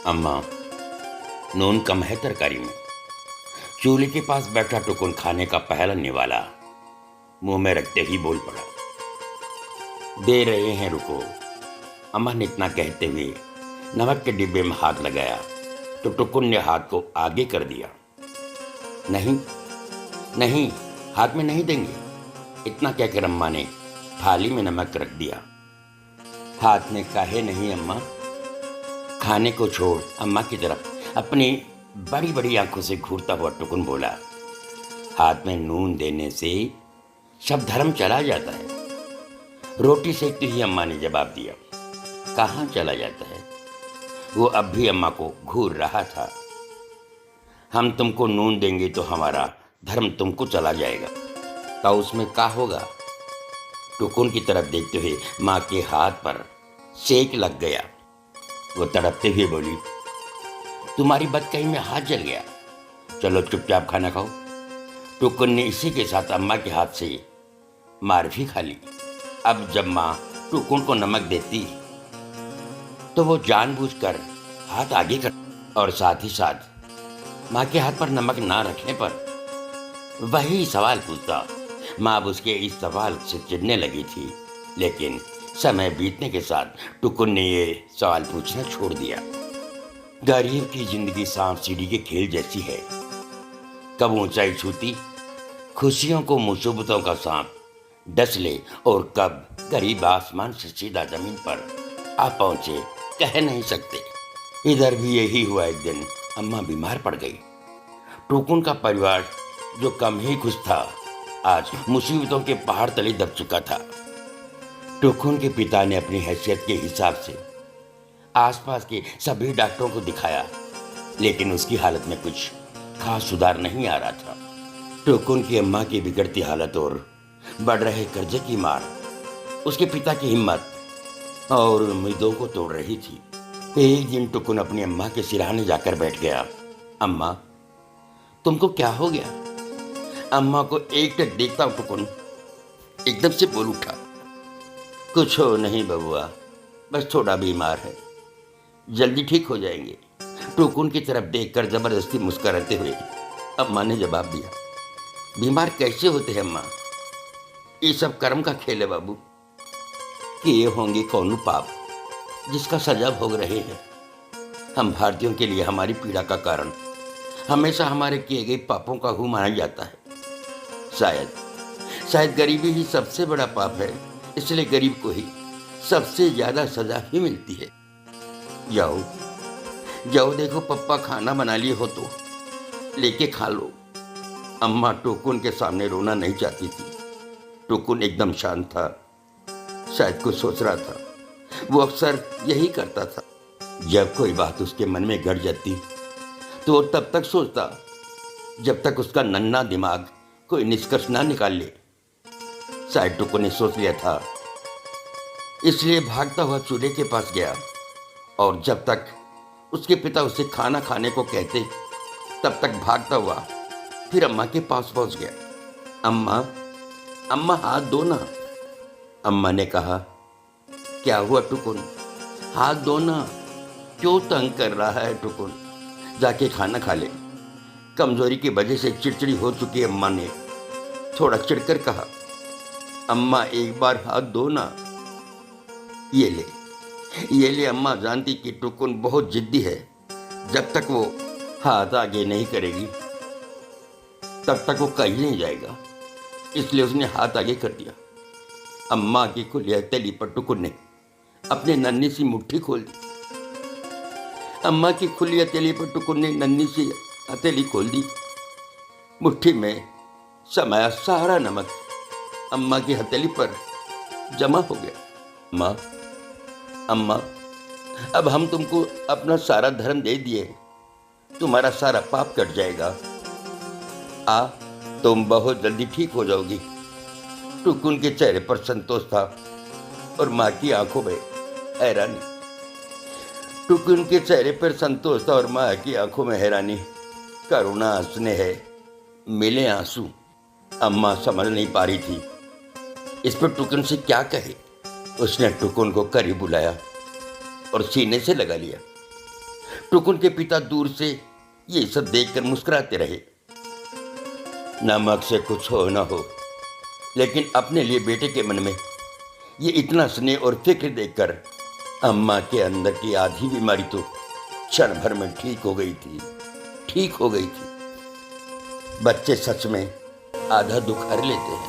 अम्मा, नून कम है तरकारी में। चूल्हे के पास बैठा टुकुन खाने का पहला निवाला मुंह में रखते ही बोल पड़ा, दे रहे हैं रुको। अम्मा ने इतना कहते हुए नमक के डिब्बे में हाथ लगाया तो टुकुन ने हाथ को आगे कर दिया। नहीं नहीं, हाथ में नहीं देंगे, इतना कहकर अम्मा ने थाली में नमक रख दिया। हाथ में काहे नहीं अम्मा? खाने को छोड़ अम्मा की तरफ अपनी बड़ी बड़ी आंखों से घूरता हुआ टुकुन बोला, हाथ में नून देने से सब धर्म चला जाता है। रोटी सेकती ही अम्मा ने जवाब दिया, कहाँ चला जाता है? वो अब भी अम्मा को घूर रहा था। हम तुमको नून देंगे तो हमारा धर्म तुमको चला जाएगा, तो उसमें क्या होगा? टुकुन की तरफ देखते हुए माँ के हाथ पर सेक लग गया। वो तड़पते हुए बोली, तुम्हारी बदकही में हाथ जल गया, चलो चुपचाप खाना खाओ। टुकुन ने इसी के साथ अम्मा के हाथ से मार भी खा ली। अब जब माँ टुकुन को नमक देती तो वो जानबूझकर हाथ आगे कर और साथ ही साथ माँ के हाथ पर नमक ना रखने पर वही सवाल पूछता। माँ अब उसके इस सवाल से चिढ़ने लगी थी, लेकिन समय बीतने के साथ टुकुन ने ये सवाल पूछना छोड़ दिया। गरीब की जिंदगी सांप सीढ़ी के खेल जैसी है, कब ऊंचाई छूती खुशियों को मुसीबतों का सांप डस ले और कब गरीब आसमान से सीधा जमीन पर आ पहुंचे कह नहीं सकते। इधर भी यही हुआ। एक दिन अम्मा बीमार पड़ गई। टुकुन का परिवार जो कम ही खुश था, आज मुसीबतों के पहाड़ तले दब चुका था। टुकुन के पिता ने अपनी हैसियत के हिसाब से आसपास के सभी डॉक्टरों को दिखाया, लेकिन उसकी हालत में कुछ खास सुधार नहीं आ रहा था। टुकुन की अम्मा की बिगड़ती हालत और बढ़ रहे कर्जे की मार उसके पिता की हिम्मत और उम्मीदों को तोड़ रही थी। एक दिन टुकुन अपनी अम्मा के सिरहाने जाकर बैठ गया। अम्मा, तुमको क्या हो गया? अम्मा को एक टक देखता टुकुन एकदम से बोल उठा, कुछ हो नहीं बबुआ, बस थोड़ा बीमार है, जल्दी ठीक हो जाएंगे। टुकुन की तरफ देखकर जबरदस्ती मुस्कुराते हुए अम्मा ने जवाब दिया, बीमार कैसे होते हैं अम्मा? ये सब कर्म का खेल है बाबू, किए होंगे कौन पाप जिसका सजा भोग रहे हैं। हम भारतीयों के लिए हमारी पीड़ा का कारण हमेशा हमारे किए गए पापों का हु माना जाता है। शायद गरीबी ही सबसे बड़ा पाप है, इसलिए गरीब को ही सबसे ज्यादा सजा भी मिलती है। जाओ जाओ, देखो पप्पा खाना बना लिए हो तो लेके खा लो। अम्मा टुकुन के सामने रोना नहीं चाहती थी। टुकुन एकदम शांत था, शायद कुछ सोच रहा था। वो अक्सर यही करता था। जब कोई बात उसके मन में गड़ जाती तो वो तब तक सोचता जब तक उसका नन्हा दिमाग कोई निष्कर्ष ना निकाल ले। शायद टुकुन ने सोच लिया था, इसलिए भागता हुआ चूल्हे के पास गया और जब तक उसके पिता उसे खाना खाने को कहते तब तक भागता हुआ फिर अम्मा के पास पहुंच गया। अम्मा, अम्मा हाथ दो ना। अम्मा ने कहा, क्या हुआ टुकुन? हाथ दो ना, क्यों तंग कर रहा है टुकुन? जाके खाना खा ले। कमजोरी की वजह से चिड़चिड़ी हो चुकी अम्मा ने थोड़ा चिढ़कर कहा, अम्मा एक बार हाथ दो ना। ये ले अम्मा जानती कि टुकुन बहुत जिद्दी है। जब तक वो हाथ आगे नहीं करेगी तब तक वो कहीं नहीं जाएगा, इसलिए उसने हाथ आगे कर दिया। अम्मा की खुली हथेली पर टुकुन ने अपनी नन्ही सी मुट्ठी खोल दी। अम्मा की खुली हथेली पर टुकुन ने नन्ही सी हथेली खोल दी। मुट्ठी में समाया सारा नमक अम्मा की हथेली पर जमा हो गया। अम्मा, अम्मा, अब हम तुमको अपना सारा धर्म दे दिए, तुम्हारा सारा पाप कट जाएगा। तुम बहुत जल्दी ठीक हो जाओगी। टुकुन के चेहरे पर संतोष था और माँ की आंखों में हैरानी। टुकुन के चेहरे पर संतोष था और माँ की आंखों में हैरानी, करुणा, स्नेह मिले आंसू। अम्मा समझ नहीं पा रही थी इस पर टुकुन से क्या कहे। उसने टुकुन को करीब बुलाया और सीने से लगा लिया। टुकुन के पिता दूर से ये सब देखकर मुस्कुराते रहे। नमक से कुछ हो ना हो, लेकिन अपने लिए बेटे के मन में ये इतना स्नेह और फिक्र देखकर अम्मा के अंदर की आधी बीमारी तो क्षण भर में ठीक हो गई थी। बच्चे सच में आधा दुख हर लेते हैं।